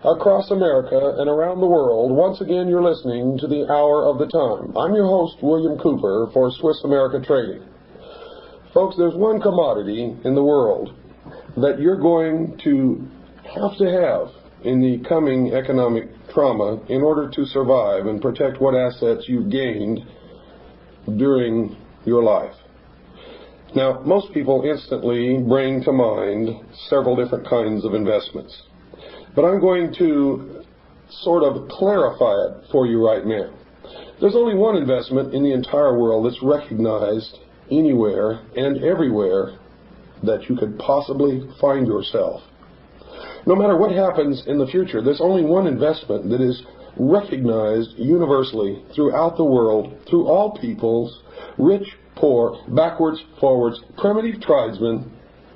across America and around the world. Once again, you're listening to the Hour of the Time. I'm your host, William Cooper, for Swiss America Trading. Folks, there's one commodity in the world that you're going to have in the coming economic trauma in order to survive and protect what assets you've gained during your life. Now, most people instantly bring to mind several different kinds of investments, but I'm going to sort of clarify it for you right now. There's only one investment in the entire world that's recognized anywhere and everywhere that you could possibly find yourself. No matter what happens in the future, there's only one investment that is recognized universally throughout the world, through all peoples, rich, poor, backwards, forwards, primitive tribesmen,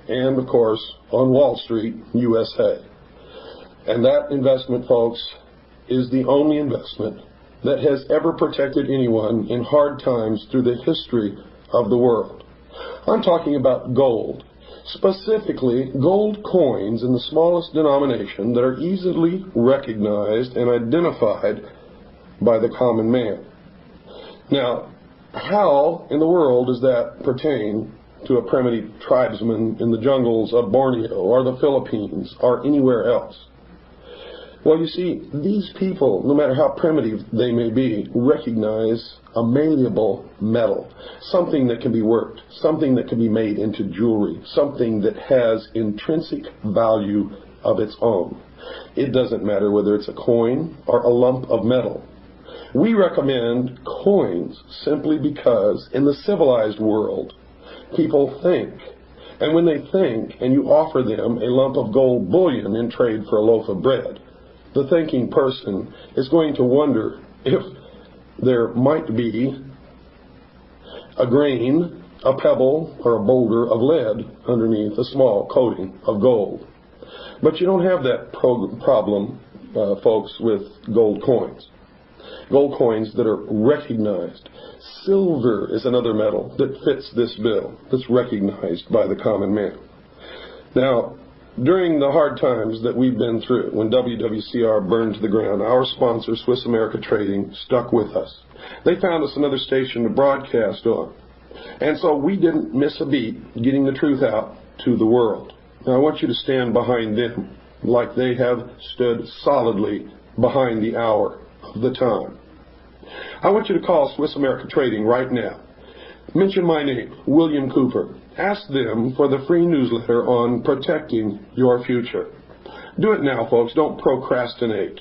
and, of course, on Wall Street, USA. And that investment, folks, is the only investment that has ever protected anyone in hard times through the history of the world. I'm talking about gold. Specifically, gold coins in the smallest denomination that are easily recognized and identified by the common man. Now, how in the world does that pertain to a primitive tribesman in the jungles of Borneo or the Philippines or anywhere else? Well, you see, these people, no matter how primitive they may be, recognize a malleable metal, something that can be worked, something that can be made into jewelry, something that has intrinsic value of its own. It doesn't matter whether it's a coin or a lump of metal. We recommend coins simply because in the civilized world, people think. And when they think and you offer them a lump of gold bullion in trade for a loaf of bread, the thinking person is going to wonder if there might be a grain, a pebble, or a boulder of lead underneath a small coating of gold. But you don't have that problem, folks, with gold coins. Gold coins that are recognized. Silver is another metal that fits this bill, that's recognized by the common man. Now, during the hard times that we've been through, when WWCR burned to the ground, our sponsor, Swiss America Trading, stuck with us. They found us another station to broadcast on. And so we didn't miss a beat getting the truth out to the world. Now, I want you to stand behind them like they have stood solidly behind the Hour of the Time. I want you to call Swiss America Trading right now. Mention my name, William Cooper. Ask them for the free newsletter on protecting your future. Do it now, folks. Don't procrastinate.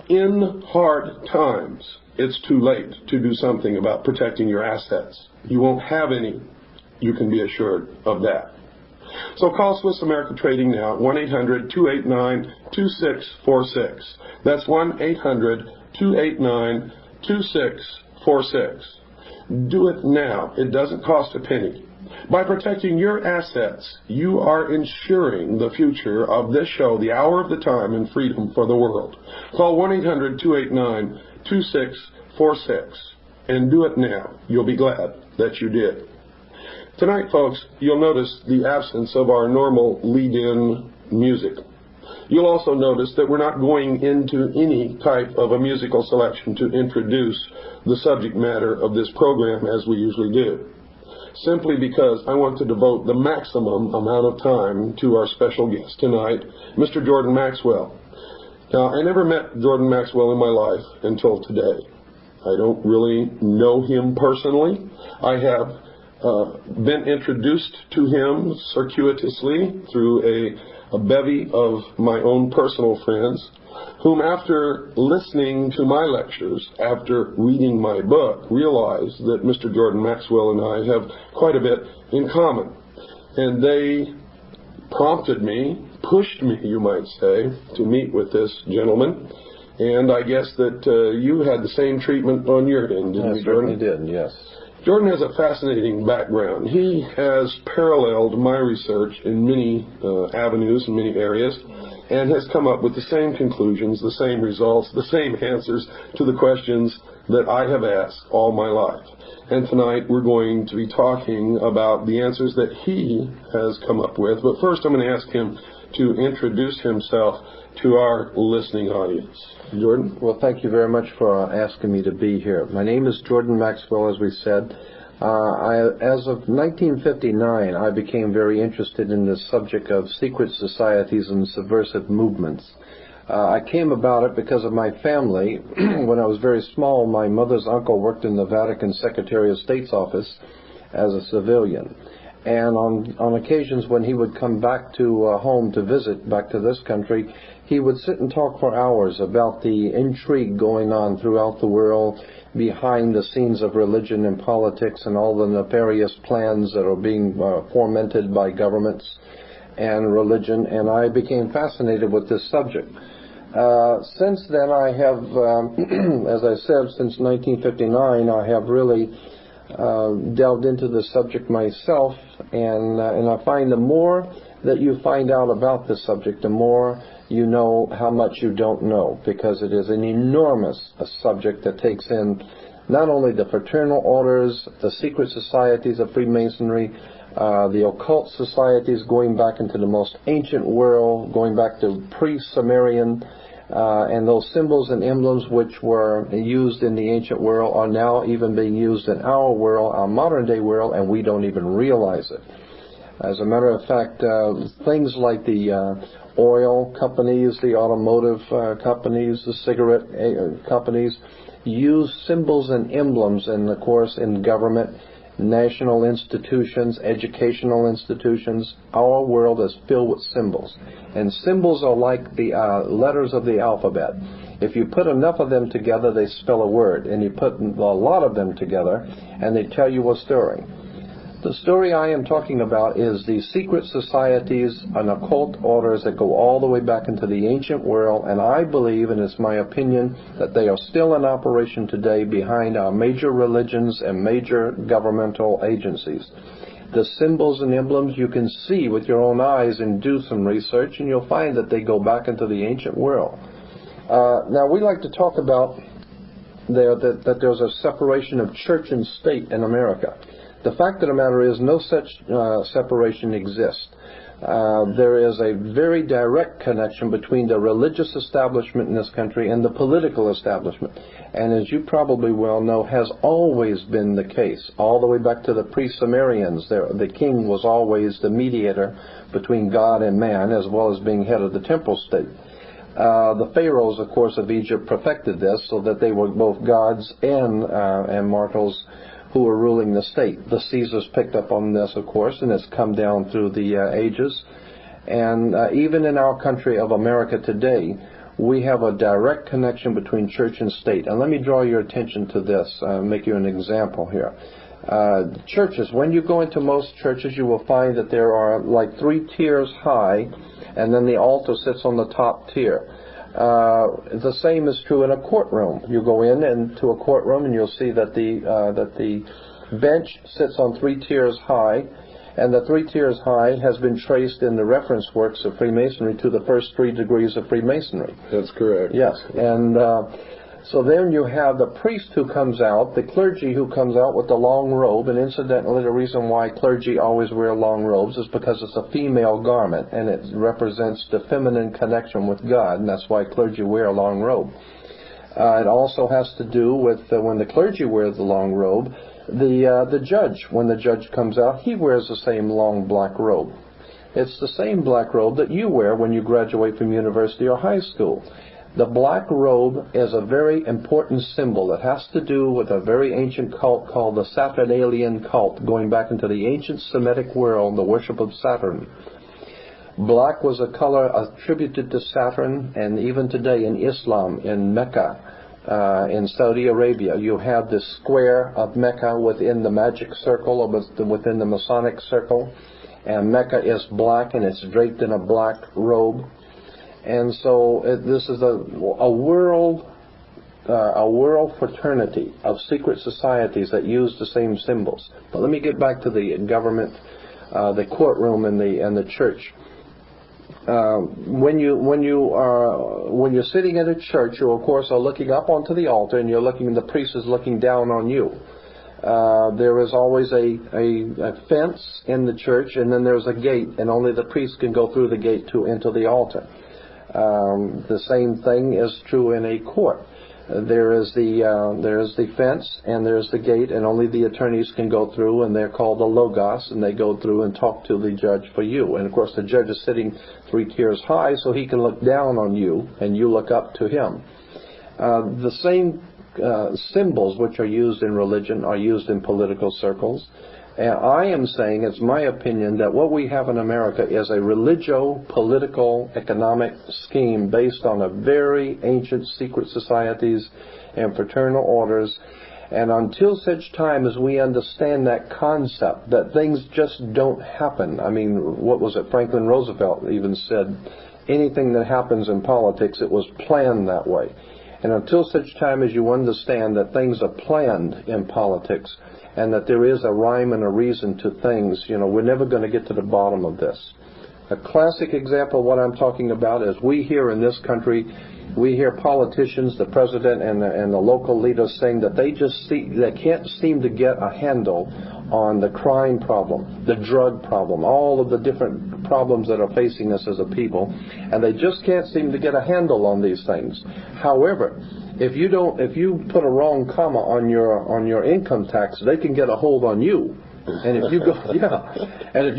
In hard times, it's too late to do something about protecting your assets. You won't have any. You can be assured of that. So call Swiss America Trading now at 1-800-289-2646. That's 1-800-289-2646. Do it now. It doesn't cost a penny. By protecting your assets, you are ensuring the future of this show, the Hour of the Time, and freedom for the world. Call 1-800-289-2646 and do it now. You'll be glad that you did. Tonight, folks, you'll notice the absence of our normal lead-in music. You'll also notice that we're not going into any type of a musical selection to introduce the subject matter of this program as we usually do, simply because I want to devote the maximum amount of time to our special guest tonight, Mr. Jordan Maxwell. Now, I never met Jordan Maxwell in my life until today. I don't really know him personally. I have been introduced to him circuitously through a bevy of my own personal friends, whom after listening to my lectures, after reading my book, realized that Mr. Jordan Maxwell and I have quite a bit in common. And they prompted me, pushed me, you might say, to meet with this gentleman. And I guess that you had the same treatment on your end, didn't you, Jordan? I certainly did, yes. Jordan has a fascinating background. He has paralleled my research in many avenues, in many areas, and has come up with the same conclusions, the same results, the same answers to the questions that I have asked all my life. And tonight we're going to be talking about the answers that he has come up with. But first I'm going to ask him to introduce himself to our listening audience. Jordan? Well, thank you very much for asking me to be here. My name is Jordan Maxwell, as we said. As of 1959, I became very interested in the subject of secret societies and subversive movements. I came about it because of my family. When I was very small, my mother's uncle worked in the Vatican Secretary of State's office as a civilian. And on occasions when he would come back to home to visit, back to this country, he would sit and talk for hours about the intrigue going on throughout the world, behind the scenes of religion and politics, and all the nefarious plans that are being fomented by governments and religion. And I became fascinated with this subject. Since then, I have, as I said, since 1959, I have really delved into the subject myself, and I find the more that you find out about this subject, the more you know how much you don't know, because it is an enormous subject that takes in not only the fraternal orders, the secret societies of Freemasonry, the occult societies going back into the most ancient world, going back to pre-Sumerian, and those symbols and emblems which were used in the ancient world are now even being used in our world, our modern day world, and we don't even realize it. As a matter of fact, things like the oil companies, the automotive companies, the cigarette companies use symbols and emblems, and of course in government, national institutions, educational institutions. Our world is filled with symbols. And symbols are like the letters of the alphabet. If you put enough of them together, they spell a word. And you put a lot of them together, and they tell you a story. The story I am talking about is the secret societies and occult orders that go all the way back into the ancient world, and I believe, and it's my opinion, that they are still in operation today behind our major religions and major governmental agencies. The symbols and emblems you can see with your own eyes and do some research, and you'll find that they go back into the ancient world. Now, we like to talk about that there's a separation of church and state in America. The fact of the matter is no such separation exists. There is a very direct connection between the religious establishment in this country and the political establishment. And as you probably well know, has always been the case. All the way back to the pre-Sumerians, the king was always the mediator between God and man, as well as being head of the temporal state. The pharaohs, of course, of Egypt perfected this so that they were both gods and mortals who were ruling the state. The Caesars picked up on this, of course, and it's come down through the ages. And even in our country of America today, we have a direct connection between church and state. And let me draw your attention to this, make you an example here. Churches, when you go into most churches, you will find that there are like 3 tiers high, and then the altar sits on the top tier. The same is true in a courtroom. You go into a courtroom and you'll see that the bench sits on 3 tiers high, and the 3 tiers high has been traced in the reference works of Freemasonry to the first 3 degrees of Freemasonry. That's correct. Yes, and so then you have the priest who comes out, the clergy who comes out with the long robe, and incidentally the reason why clergy always wear long robes is because it's a female garment, and it represents the feminine connection with God, and that's why clergy wear a long robe. It also has to do with when the clergy wears the long robe, the judge, when the judge comes out, he wears the same long black robe. It's the same black robe that you wear when you graduate from university or high school. The black robe is a very important symbol. It has to do with a very ancient cult called the Saturnalian cult, going back into the ancient Semitic world, the worship of Saturn. Black was a color attributed to Saturn, and even today in Islam, in Mecca, in Saudi Arabia, you have this square of Mecca within the magic circle, or within the Masonic circle, and Mecca is black, and it's draped in a black robe. And so this is a world fraternity of secret societies that use the same symbols. But let me get back to the government, the courtroom, and the church. when you're sitting at a church, you of course are looking up onto the altar, and the priest is looking down on you. There is always a fence in the church, and then there's a gate, and only the priest can go through the gate to enter the altar. The same thing is true in a court. There is the fence and there's the gate, and only the attorneys can go through, and they're called the logos, and they go through and talk to the judge for you. And of course the judge is sitting 3 tiers high, so he can look down on you and you look up to him. The same symbols which are used in religion are used in political circles. And I am saying, it's my opinion, that what we have in America is a religio-political economic scheme based on a very ancient secret societies and fraternal orders. And until such time as we understand that concept, that things just don't happen. I mean, what was it? Franklin Roosevelt even said, anything that happens in politics, it was planned that way. And until such time as you understand that things are planned in politics, and that there is a rhyme and a reason to things, we're never going to get to the bottom of this. A classic example of what I'm talking about is we here in this country, we hear politicians, the president and the local leaders saying that they can't seem to get a handle on the crime problem, the drug problem, all of the different problems that are facing us as a people, and they just can't seem to get a handle on these things. However, if you put a wrong comma on your income tax, they can get a hold on you. And if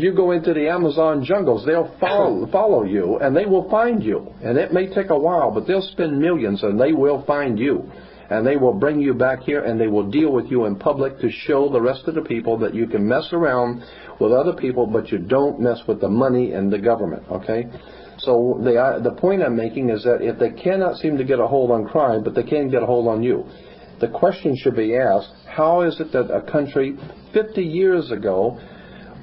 you go into the Amazon jungles, they'll follow you, and they will find you. And it may take a while, but they'll spend millions, and they will find you. And they will bring you back here, and they will deal with you in public to show the rest of the people that you can mess around with other people, but you don't mess with the money and the government, okay? So the point I'm making is that if they cannot seem to get a hold on crime, but they can get a hold on you, the question should be asked, how is it that a country 50 years ago,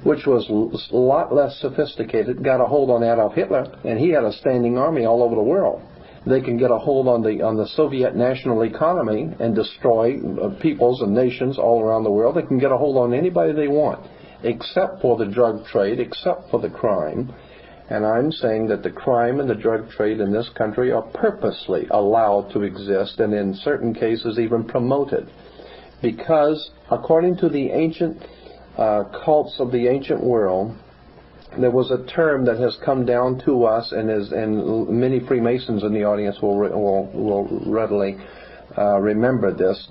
which was a lot less sophisticated, got a hold on Adolf Hitler, and he had a standing army all over the world? They can get a hold on the Soviet national economy and destroy peoples and nations all around the world. They can get a hold on anybody they want, except for the drug trade, except for the crime. And I'm saying that the crime and the drug trade in this country are purposely allowed to exist, and in certain cases even promoted. Because according to the ancient cults of the ancient world, there was a term that has come down to us, and many Freemasons in the audience will readily remember this.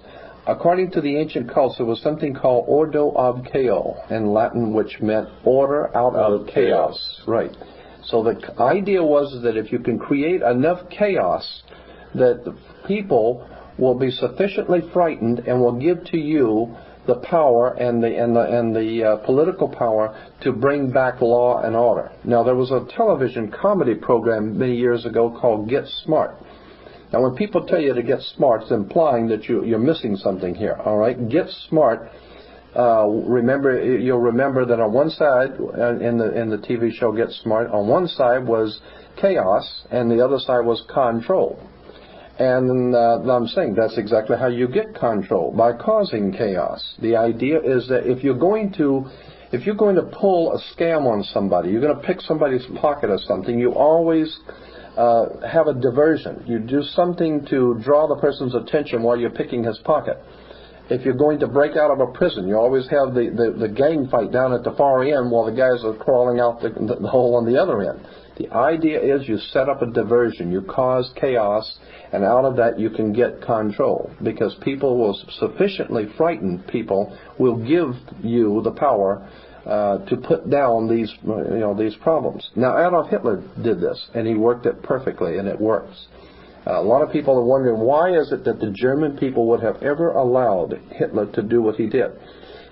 According to the ancient cults, there was something called ordo ab chaos in Latin, which meant order out of chaos. Right. So the idea was that if you can create enough chaos, that the people will be sufficiently frightened and will give to you the power and the political power to bring back law and order. Now, there was a television comedy program many years ago called Get Smart. Now, when people tell you to get smart, it's implying that you're missing something here. All right, Get Smart. You'll remember that on one side in the TV show Get Smart, on one side was chaos and the other side was control. And I'm saying that's exactly how you get control, by causing chaos. The idea is that if you're going to pull a scam on somebody, you're going to pick somebody's pocket or something, you always have a diversion. You do something to draw the person's attention while you're picking his pocket. If you're going to break out of a prison, you always have the gang fight down at the far end while the guys are crawling out the hole on the other end. The idea is you set up a diversion, you cause chaos, and out of that you can get control, because people will sufficiently frightened people will give you the power to put down these problems. Now, Adolf Hitler did this, and he worked it perfectly, and it works. A lot of people are wondering, why is it that the German people would have ever allowed Hitler to do what he did?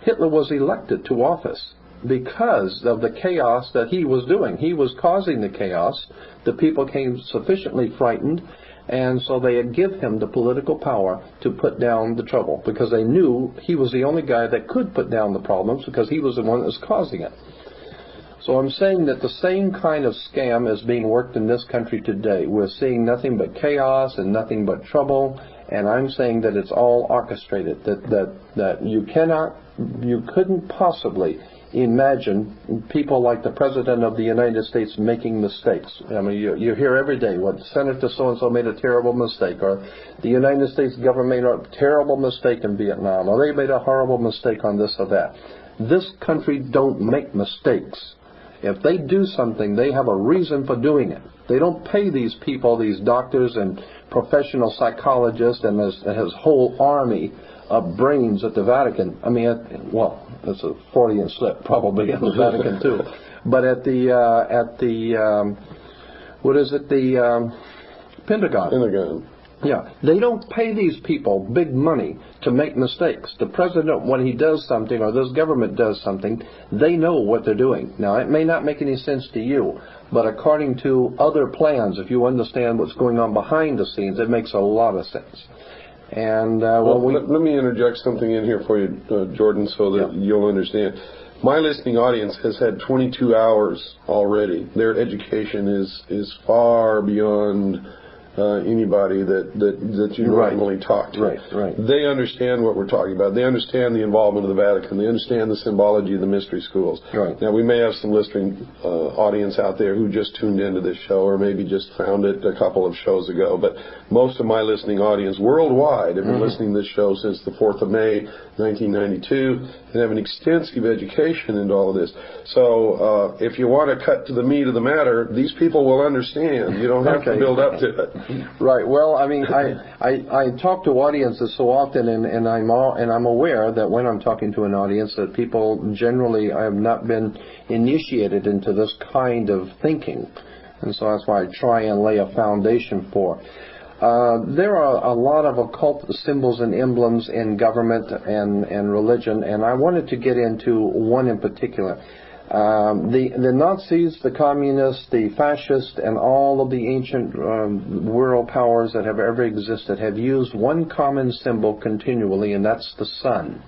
Hitler was elected to office because of the chaos that he was doing. He was causing the chaos. The people became sufficiently frightened, and so they had give him the political power to put down the trouble, because they knew he was the only guy that could put down the problems, because he was the one that was causing it. So I'm saying that the same kind of scam is being worked in this country today. We're seeing nothing but chaos and nothing but trouble, and I'm saying that it's all orchestrated, that you couldn't possibly imagine people like the President of the United States making mistakes. I mean, you hear every day, what, Senator so-and-so made a terrible mistake, or the United States government made a terrible mistake in Vietnam, or they made a horrible mistake on this or that. This country don't make mistakes. If they do something, they have a reason for doing it. They don't pay these people, these doctors and professional psychologists and his whole army of brains at the Vatican. I mean, well, it's a Freudian slip probably in the Vatican too. But at the Pentagon. Pentagon. Yeah, they don't pay these people big money to make mistakes. The president, when he does something, or this government does something, they know what they're doing. Now, it may not make any sense to you, but according to other plans, if you understand what's going on behind the scenes, it makes a lot of sense. And let me interject something in here for you, Jordan, so that you'll understand. My listening audience has had 22 hours already. Their education is far beyond anybody that you normally talk to. Right. They understand what we're talking about. They understand the involvement of the Vatican. They understand the symbology of the mystery schools. Right. Now, we may have some listening audience out there who just tuned into this show, or maybe just found it a couple of shows ago. But most of my listening audience worldwide have been listening to this show since the 4th of May, 1992, and have an extensive education into all of this. So if you want to cut to the meat of the matter, these people will understand. You don't have to build up to it. Right. Well, I mean, I talk to audiences so often, and I'm aware that when I'm talking to an audience, that people generally have not been initiated into this kind of thinking, and so that's why I try and lay a foundation for. There are a lot of occult symbols and emblems in government and religion, and I wanted to get into one in particular. The Nazis, the communists, the fascists, and all of the ancient world powers that have ever existed have used one common symbol continually, and that's the sun.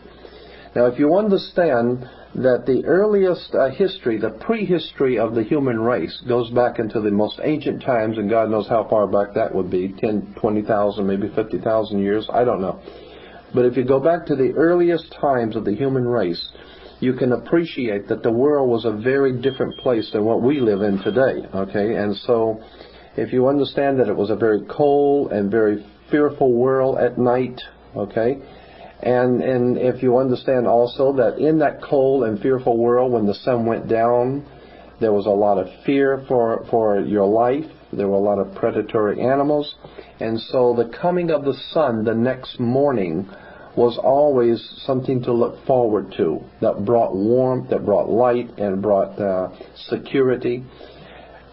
Now, if you understand that the earliest history, the prehistory of the human race, goes back into the most ancient times, and God knows how far back that would be, 10, 20,000, maybe 50,000 years, I don't know. But if you go back to the earliest times of the human race, you can appreciate that the world was a very different place than what we live in today, okay? And so if you understand that it was a very cold and very fearful world at night, okay? And if you understand also that in that cold and fearful world, when the sun went down, there was a lot of fear for your life. There were a lot of predatory animals. And so the coming of the sun the next morning was always something to look forward to, that brought warmth, that brought light, and brought security.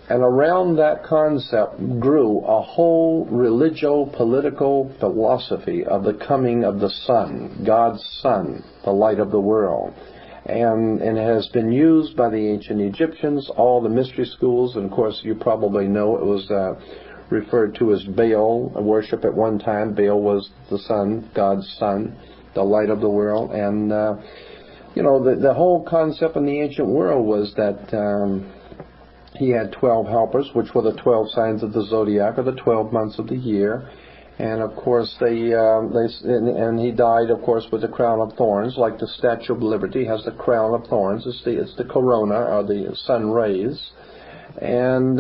And around that concept grew a whole religio-political philosophy of the coming of the sun, God's sun, the light of the world. And it has been used by the ancient Egyptians, all the mystery schools, and of course you probably know it was referred to as Baal worship at one time. Baal was the sun, God's sun, the light of the world. And, the whole concept in the ancient world was that he had 12 helpers, which were the 12 signs of the zodiac, or the 12 months of the year. And, of course, and he died, of course, with the crown of thorns, like the Statue of Liberty has the crown of thorns. It's the corona, or the sun rays. And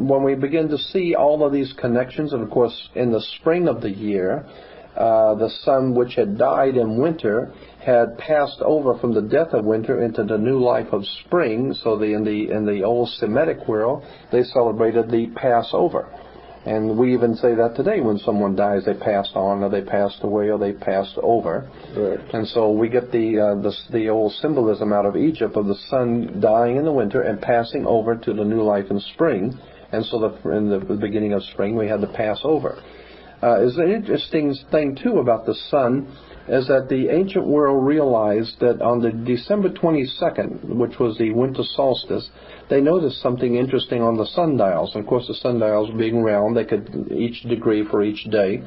when we begin to see all of these connections, and of course in the spring of the year, the sun which had died in winter had passed over from the death of winter into the new life of spring. So in the old Semitic world, they celebrated the Passover. And we even say that today when someone dies, they passed on, or they passed away, or they passed over. Right. And so we get the old symbolism out of Egypt of the sun dying in the winter and passing over to the new life in spring. And so in the beginning of spring, we had the Passover. Is an interesting thing, too, about the sun is that the ancient world realized that on the December 22nd, which was the winter solstice, they noticed something interesting on the sundials. And of course, the sundials being round, they could each degree for each day.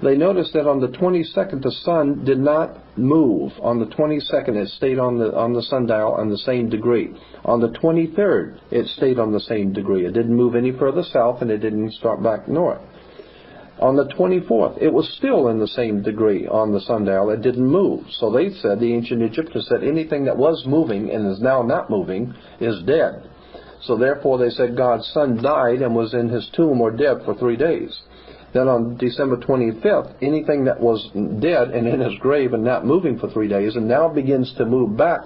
They noticed that on the 22nd, the sun did not move. On the 22nd, it stayed on the sundial on the same degree. On the 23rd, it stayed on the same degree. It didn't move any further south, and it didn't start back north. On the 24th, it was still in the same degree on the sundial. It didn't move. So they said, the ancient Egyptians said, anything that was moving and is now not moving is dead. So therefore they said God's son died and was in his tomb or dead for 3 days. Then on December 25th, anything that was dead and in his grave and not moving for 3 days and now begins to move back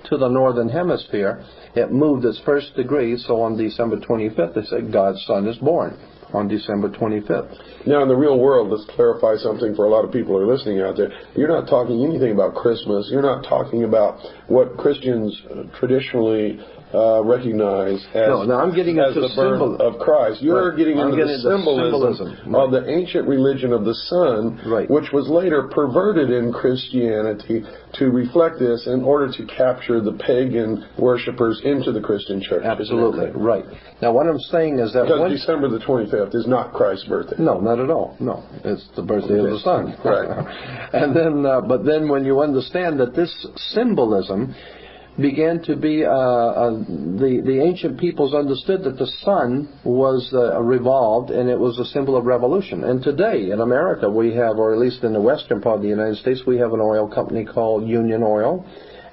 to the northern hemisphere, it moved its first degree. So on December 25th, they said God's son is born on December 25th. Now, in the real world, let's clarify something for a lot of people who are listening out there. You're not talking anything about Christmas. You're not talking about what Christians traditionally recognize as, I'm getting into the birth of Christ. You're getting into the symbolism of the ancient religion of the sun, which was later perverted in Christianity to reflect this in order to capture the pagan worshippers into the Christian church. Absolutely, right. Now, what I'm saying is that because December the 25th is not Christ's birthday. No, not at all. No, it's the birthday of the sun. Right. And then, but then when you understand that this symbolism began to be, the ancient peoples understood that the sun was revolved, and it was a symbol of revolution. And today in America we have, or at least in the western part of the United States, we have an oil company called Union Oil.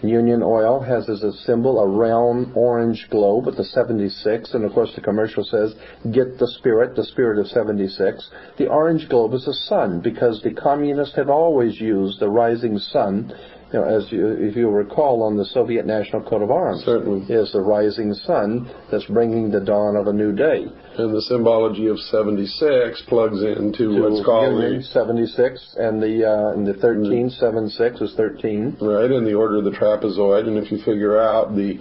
Union Oil has as a symbol a round orange globe with the 76, and of course the commercial says, get the spirit of 76. The orange globe is the sun, because the communists had always used the rising sun. You know, if you recall, on the Soviet National Coat of Arms, certainly, is the rising sun that's bringing the dawn of a new day. And the symbology of 76 plugs into what's called the 76, and the 13, 76 is 13. Right, in the order of the trapezoid. And if you figure out the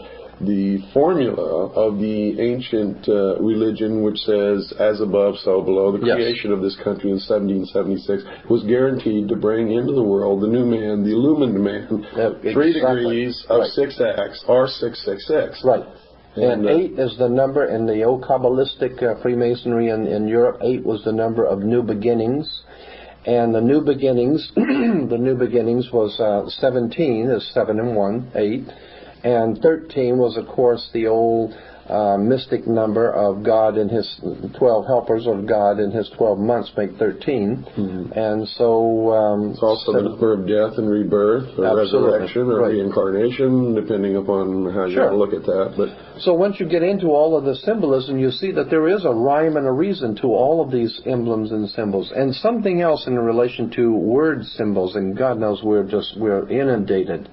formula of the ancient religion, which says, as above, so below, the creation of this country in 1776 was guaranteed to bring into the world the new man, the illumined man, 3 degrees of 6 acts, or 666. Right. And 8 is the number in the old Kabbalistic Freemasonry in Europe. 8 was the number of new beginnings. And the new beginnings, was 17, is 7 and 1, 8. And 13 was, of course, the old mystic number of God and his 12 helpers, of God in his 12 months make 13. Mm-hmm. And so... it's also the number of death and rebirth, or resurrection, or reincarnation, depending upon how you want to look at that. But so once you get into all of the symbolism, you see that there is a rhyme and a reason to all of these emblems and symbols. And something else in relation to word symbols, and God knows we're inundated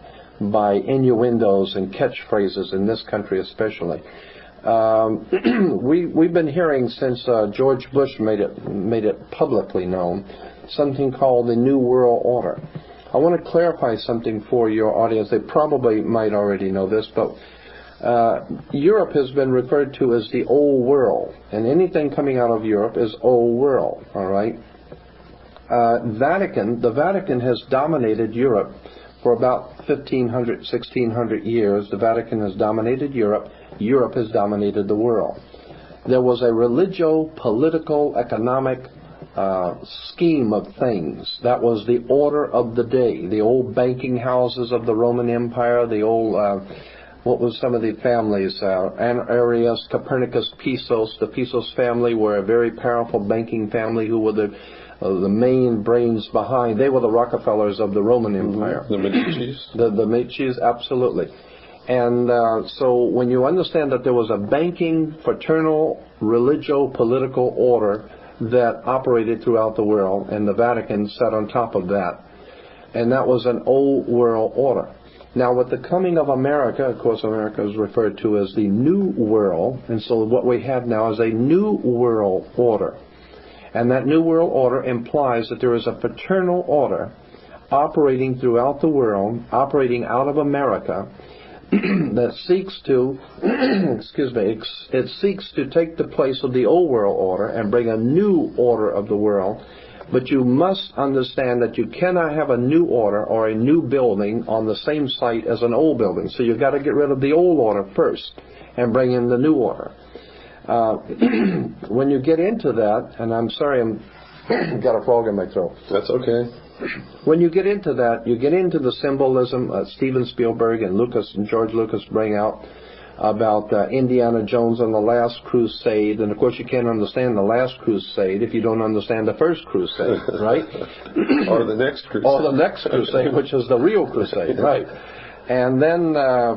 by innuendos and catchphrases in this country especially. We've been hearing since George Bush made it publicly known, something called the New World Order. I want to clarify something for your audience. They probably might already know this, but Europe has been referred to as the Old World, and anything coming out of Europe is Old World, all right? The Vatican has dominated Europe for about 1,500, 1,600 years. The Vatican has dominated Europe. Europe has dominated the world. There was a religio-political economic scheme of things. That was the order of the day. The old banking houses of the Roman Empire, the old, what was some of the families? Arius, Copernicus, Pisos. The Pisos family were a very powerful banking family who were the main brains behind. They were the Rockefellers of the Roman Empire. The Medicis. The Medicis, absolutely. And so when you understand that there was a banking, fraternal, religio-political order that operated throughout the world, and the Vatican sat on top of that, and that was an old world order. Now, with the coming of America, of course, America is referred to as the New World, and so what we have now is a New World Order. And that New World Order implies that there is a fraternal order operating throughout the world, operating out of America, that seeks to, it seeks to take the place of the Old World Order and bring a new order of the world. But you must understand that you cannot have a new order or a new building on the same site as an old building. So you've got to get rid of the old order first and bring in the new order. When you get into that, and I'm sorry, I'm got a frog in my throat. That's okay. When you get into that, you get into the symbolism Steven Spielberg and George Lucas bring out, about Indiana Jones and the Last Crusade, and of course you can't understand the Last Crusade if you don't understand the First Crusade, right? Or the next crusade. Or the next crusade, which is the real crusade, right? And then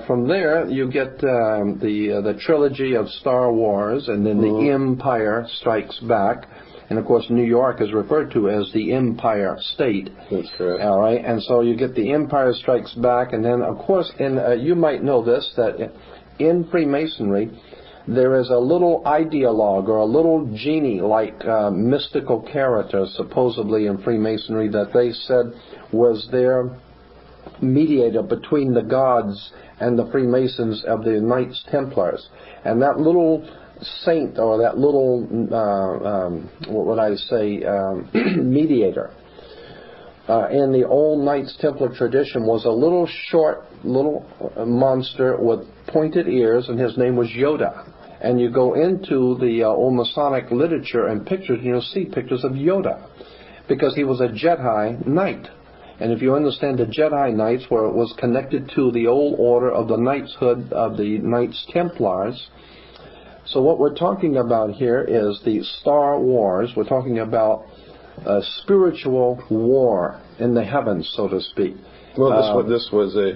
from there you get the trilogy of Star Wars, and then the Empire Strikes Back. And of course, New York is referred to as the Empire State. That's correct. All right, and so you get the Empire Strikes Back, and then of course, you might know this, that in Freemasonry, there is a little ideologue or a little genie-like mystical character, supposedly in Freemasonry, that they said was their mediator between the gods and the Freemasons of the Knights Templars. And that little saint, or that little, what would I say, mediator, in the old Knights Templar tradition was a little short, little monster with pointed ears, and his name was Yoda. And you go into the old Masonic literature and pictures, and you'll see pictures of Yoda, because he was a Jedi Knight. And if you understand the Jedi Knights, where it was connected to the old order of the knightshood of the Knights Templars. So what we're talking about here is the Star Wars. We're talking about a spiritual war in the heavens, so to speak. Well, this was a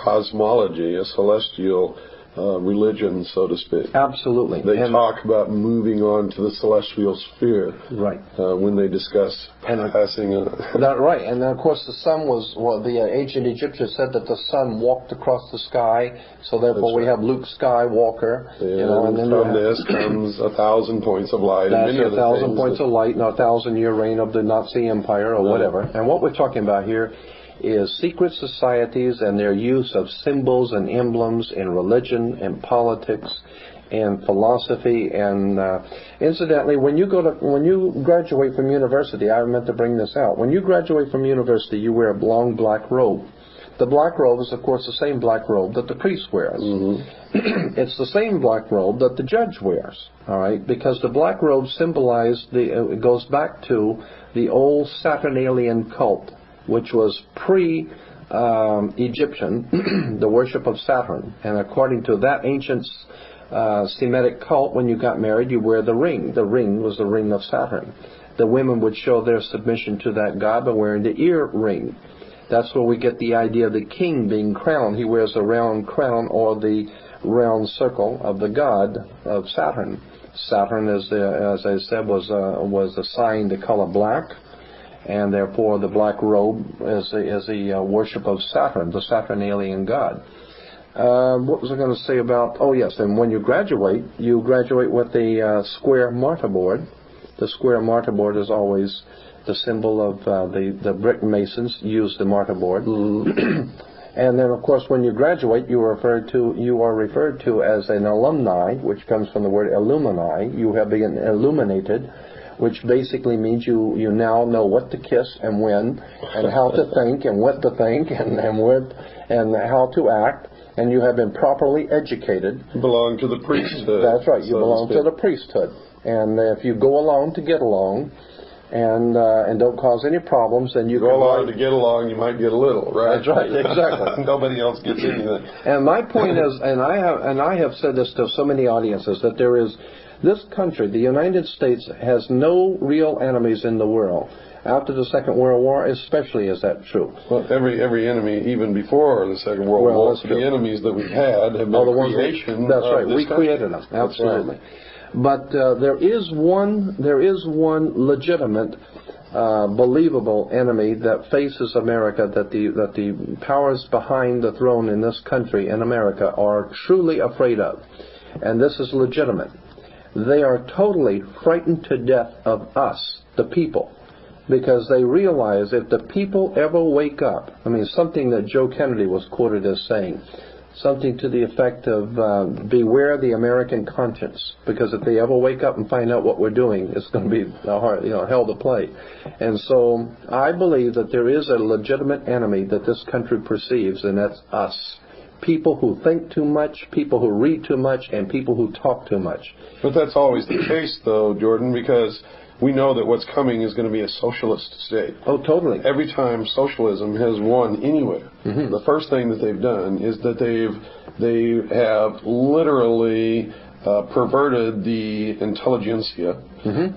cosmology, a celestial religion, so to speak. Absolutely. They talk about moving on to the celestial sphere, right? When they discuss passing on. That right, and then of course the sun was. Well, the ancient Egyptians said that the sun walked across the sky, so therefore we have Luke Skywalker. Yeah, and then from this comes 1,000 points of light. That's and many 1,000 points of light, and 1,000-year reign of the Nazi Empire, or whatever. And what we're talking about here is secret societies and their use of symbols and emblems in religion and politics and philosophy. And incidentally, when you graduate from university, I meant to bring this out. When you graduate from university, you wear a long black robe. The black robe is, of course, the same black robe that the priest wears. It's the same black robe that the judge wears. All right, because the black robe symbolized it goes back to the old Saturnalian cult, which was pre-Egyptian, the worship of Saturn. And according to that ancient Semitic cult, when you got married, you wear the ring. The ring was the ring of Saturn. The women would show their submission to that god by wearing the ear ring. That's where we get the idea of the king being crowned. He wears a round crown, or the round circle of the god of Saturn. Saturn, as I said, was assigned the color black. And therefore the black robe is the worship of Saturn, the Saturnalian god. What was I going to say about... Oh, yes, and when you graduate with the square martyrboard. The square martyrboard is always the symbol of the brick masons use the martyrboard. And then, of course, when you graduate, you are referred to as an alumni, which comes from the word illumini. You have been illuminated, which basically means you now know what to kiss and when, and how to think and what to think, and how to act, and you have been properly educated. You belong to the priesthood. That's right. You belong to the priesthood, and if you go along to get along, and don't cause any problems, then you go along to get along. You might get a little, right? That's right. Exactly. Nobody else gets anything. And my point is, and I have said this to so many audiences, that there is. This country, the United States, has no real enemies in the world. After the Second World War, especially, is that true? Well, every enemy, even before the Second World War, the enemies that we had have been creation. That's right. We created them. Absolutely. But there is one legitimate, believable enemy that faces America, that the powers behind the throne in this country, in America, are truly afraid of, and this is legitimate. They are totally frightened to death of us, the people, because they realize if the people ever wake up, something that Joe Kennedy was quoted as saying, something to the effect of beware the American conscience, because if they ever wake up and find out what we're doing, it's going to be hell to play. And so I believe that there is a legitimate enemy that this country perceives, and that's us. People who think too much, people who read too much, and people who talk too much. But that's always the case, though, Jordan, because we know that what's coming is going to be a socialist state. Oh, totally. Every time socialism has won anywhere, the first thing that they've done is that they have literally perverted the intelligentsia,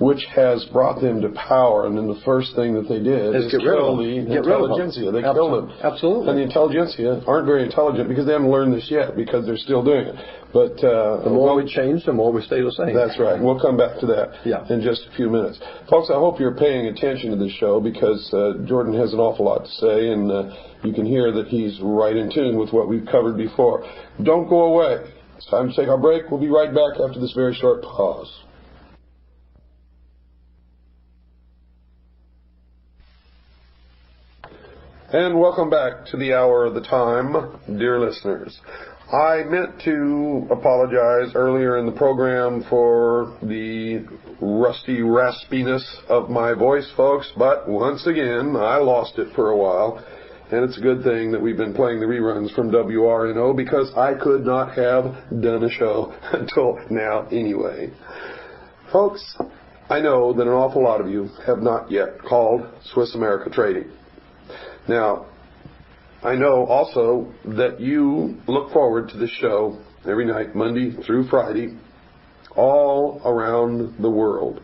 which has brought them to power. And then the first thing that they did is kill the intelligentsia. They killed them. Absolutely. And the intelligentsia aren't very intelligent because they haven't learned this yet, because they're still doing it. But the more we change, the more we stay the same. That's right. We'll come back to that in just a few minutes. Folks, I hope you're paying attention to this show, because Jordan has an awful lot to say, and you can hear that he's right in tune with what we've covered before. Don't go away. It's time to take our break. We'll be right back after this very short pause. And welcome back to the hour of the time, dear listeners. I meant to apologize earlier in the program for the rusty raspiness of my voice, folks, but once again, I lost it for a while. And it's a good thing that we've been playing the reruns from WRNO, because I could not have done a show until now anyway. Folks, I know that an awful lot of you have not yet called Swiss America Trading. Now, I know also that you look forward to this show every night, Monday through Friday, all around the world.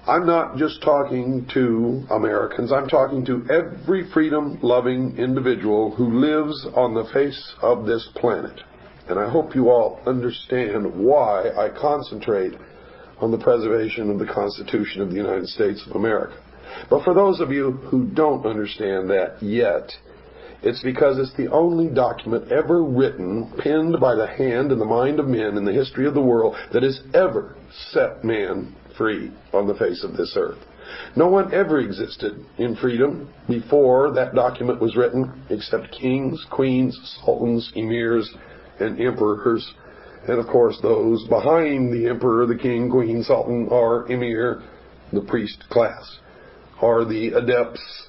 I'm not just talking to Americans. I'm talking to every freedom-loving individual who lives on the face of this planet. And I hope you all understand why I concentrate on the preservation of the Constitution of the United States of America. But for those of you who don't understand that yet, it's because it's the only document ever written, penned by the hand and the mind of men in the history of the world, that has ever set man free on the face of this earth. No one ever existed in freedom before that document was written, except kings, queens, sultans, emirs, and emperors. And of course, those behind the emperor, the king, queen, sultan, or emir, the priest class, are the adepts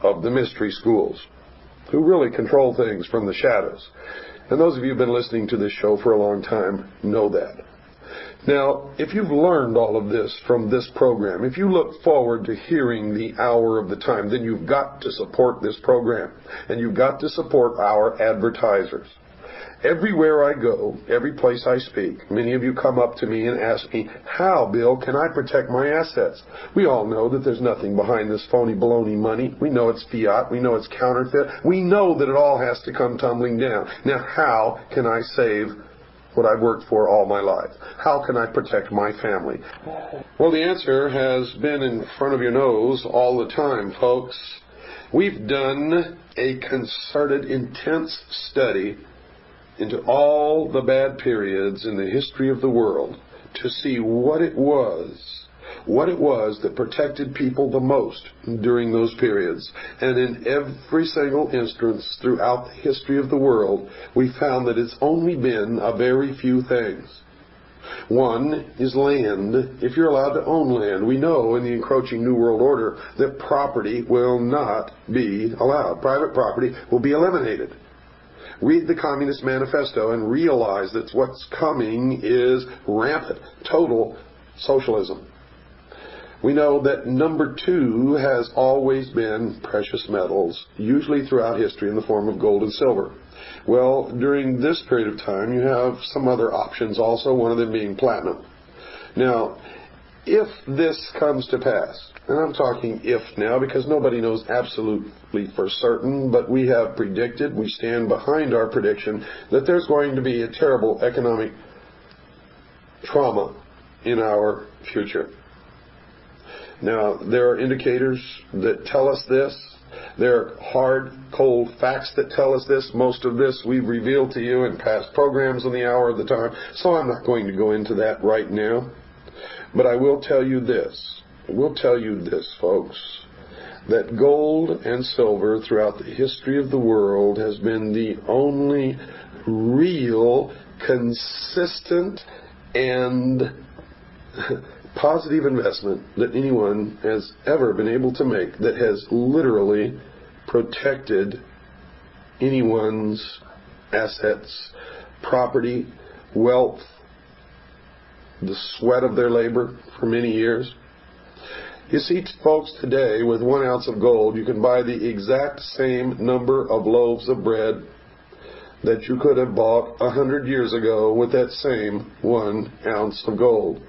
of the mystery schools, who really control things from the shadows. And those of you who have been listening to this show for a long time know that. Now, if you've learned all of this from this program, if you look forward to hearing the hour of the time, then you've got to support this program, and you've got to support our advertisers. Everywhere I go, every place I speak, many of you come up to me and ask me, how, Bill, can I protect my assets? We all know that there's nothing behind this phony baloney money. We know it's fiat. We know it's counterfeit. We know that it all has to come tumbling down. Now, how can I save what I've worked for all my life? How can I protect my family? Well, the answer has been in front of your nose all the time, folks. We've done a concerted, intense study into all the bad periods in the history of the world to see what it was that protected people the most during those periods. And in every single instance throughout the history of the world, we found that it's only been a very few things. One is land. If you're allowed to own land, we know in the encroaching New World Order that property will not be allowed. Private property will be eliminated. Read the Communist Manifesto and realize that what's coming is rampant, total socialism. We know that number two has always been precious metals, usually throughout history in the form of gold and silver. Well, during this period of time, you have some other options also, one of them being platinum. Now, if this comes to pass, and I'm talking if now because nobody knows absolutely for certain, but we have predicted, we stand behind our prediction, that there's going to be a terrible economic trauma in our future. Now, there are indicators that tell us this. There are hard, cold facts that tell us this. Most of this we've revealed to you in past programs on the hour of the time, so I'm not going to go into that right now. But I will tell you this. I will tell you this, folks, that gold and silver throughout the history of the world has been the only real, consistent, and positive investment that anyone has ever been able to make that has literally protected anyone's assets, property, wealth, the sweat of their labor for many years. You see, folks, today with 1 ounce of gold, you can buy the exact same number of loaves of bread that you could have bought 100 years ago with that same 1 ounce of gold.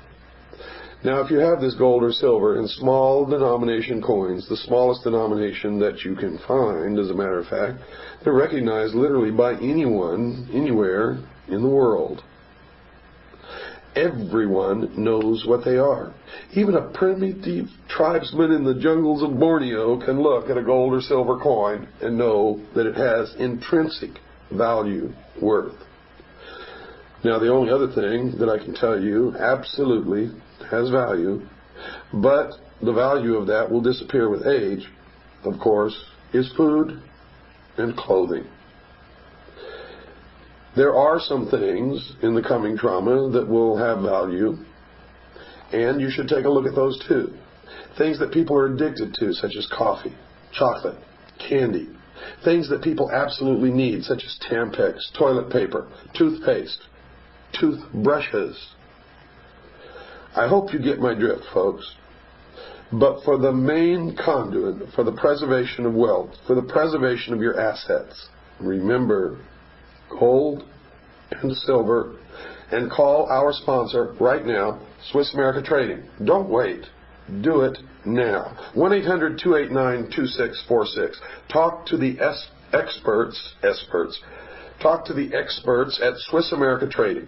Now, if you have this gold or silver in small denomination coins, the smallest denomination that you can find, as a matter of fact, they're recognized literally by anyone, anywhere in the world. Everyone knows what they are. Even a primitive tribesman in the jungles of Borneo can look at a gold or silver coin and know that it has intrinsic value, worth. Now, the only other thing that I can tell you absolutely has value, but the value of that will disappear with age, of course, is food and clothing. There are some things in the coming trauma that will have value, and you should take a look at those too. Things that people are addicted to, such as coffee, chocolate, candy. Things that people absolutely need, such as Tampax, toilet paper, toothpaste, toothbrushes. I hope you get my drift, folks. But for the main conduit, for the preservation of wealth, for the preservation of your assets, remember gold and silver, and call our sponsor right now, Swiss America Trading. Don't wait. Do it now. 1-800-289-2646. Talk to the experts. Talk to the experts at Swiss America Trading.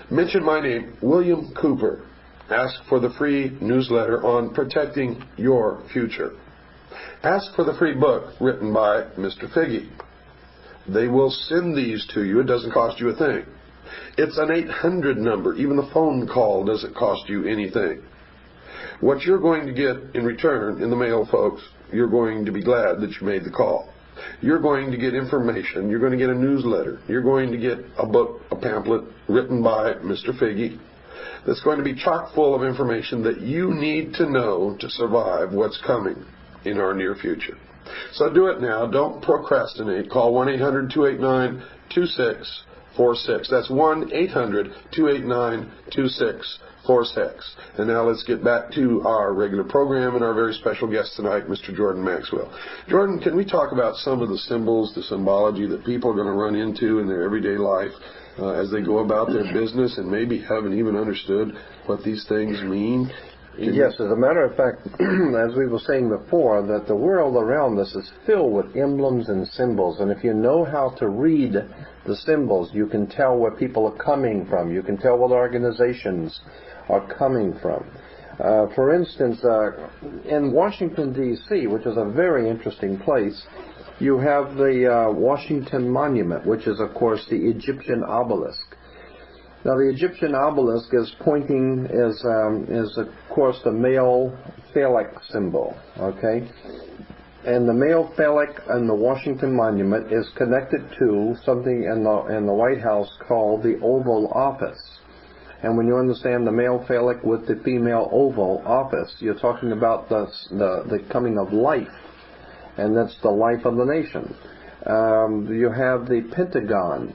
Mention my name, William Cooper. Ask for the free newsletter on protecting your future. Ask for the free book written by Mr. Figge. They will send these to you. It doesn't cost you a thing. It's an 800 number. Even the phone call doesn't cost you anything. What you're going to get in return in the mail, folks, you're going to be glad that you made the call. You're going to get information. You're going to get a newsletter. You're going to get a book, a pamphlet written by Mr. Figge that's going to be chock full of information that you need to know to survive what's coming in our near future. So do it now. Don't procrastinate. Call 1-800-289-2646. That's 1-800-289-2646. And now let's get back to our regular program and our very special guest tonight, Mr. Jordan Maxwell. Jordan, can we talk about some of the symbols, the symbology that people are going to run into in their everyday life as they go about their business and maybe haven't even understood what these things mean? Yes, as a matter of fact, as we were saying before, that the world around us is filled with emblems and symbols. And if you know how to read the symbols, you can tell where people are coming from. You can tell what organizations are coming from. For instance, in Washington, D.C., which is a very interesting place, you have the Washington Monument, which is, of course, the Egyptian obelisk. Now, the Egyptian obelisk is pointing, is of course, the male phallic symbol, okay? And the male phallic in the Washington Monument is connected to something in the White House called the Oval Office. And when you understand the male phallic with the female Oval Office, you're talking about the coming of life, and that's the life of the nation. You have the Pentagon.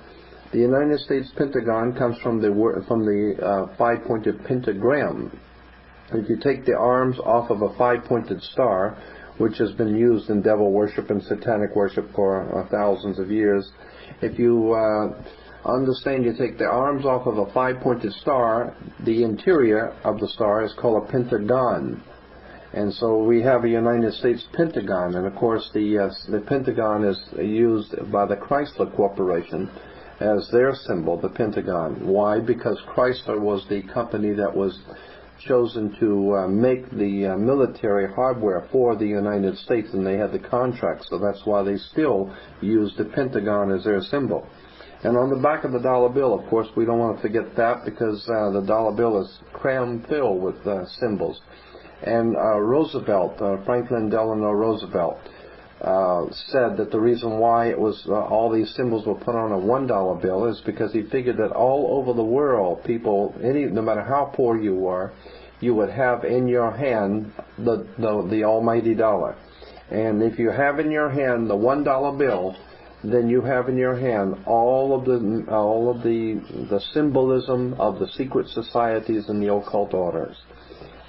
The United States Pentagon comes from the five-pointed pentagram. If you take the arms off of a five-pointed star, which has been used in devil worship and satanic worship for thousands of years, if you understand, you take the arms off of a five-pointed star, the interior of the star is called a pentagon. And so we have a United States Pentagon, and of course the Pentagon is used by the Chrysler Corporation as their symbol, the Pentagon. Why? Because Chrysler was the company that was chosen to make the military hardware for the United States, and they had the contract, so that's why they still use the Pentagon as their symbol. And on the back of the dollar bill, of course, we don't want to forget that, because the dollar bill is cram-filled with symbols. And Roosevelt, Franklin Delano Roosevelt, said that the reason why it was all these symbols were put on a $1 bill is because he figured that all over the world, people, no matter how poor you were, you would have in your hand the almighty dollar. And if you have in your hand the $1 bill, then you have in your hand all of the symbolism of the secret societies and the occult orders.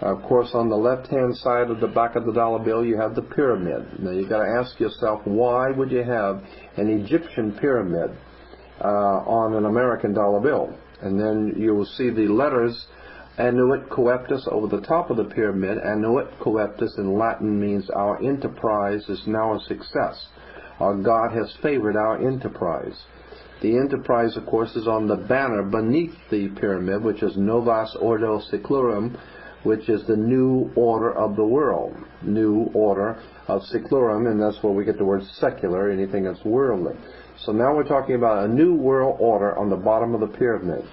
Of course, on the left-hand side of the back of the dollar bill, you have the pyramid. Now, you've got to ask yourself, why would you have an Egyptian pyramid on an American dollar bill? And then you will see the letters Annuit Coeptus over the top of the pyramid. Annuit Coeptus in Latin means our enterprise is now a success. Our God has favored our enterprise. The enterprise, of course, is on the banner beneath the pyramid, which is Novus Ordo Seclorum, which is the new order of the world. New order of Seclorum, and that's where we get the word secular, anything that's worldly. So now we're talking about a new world order on the bottom of the pyramid.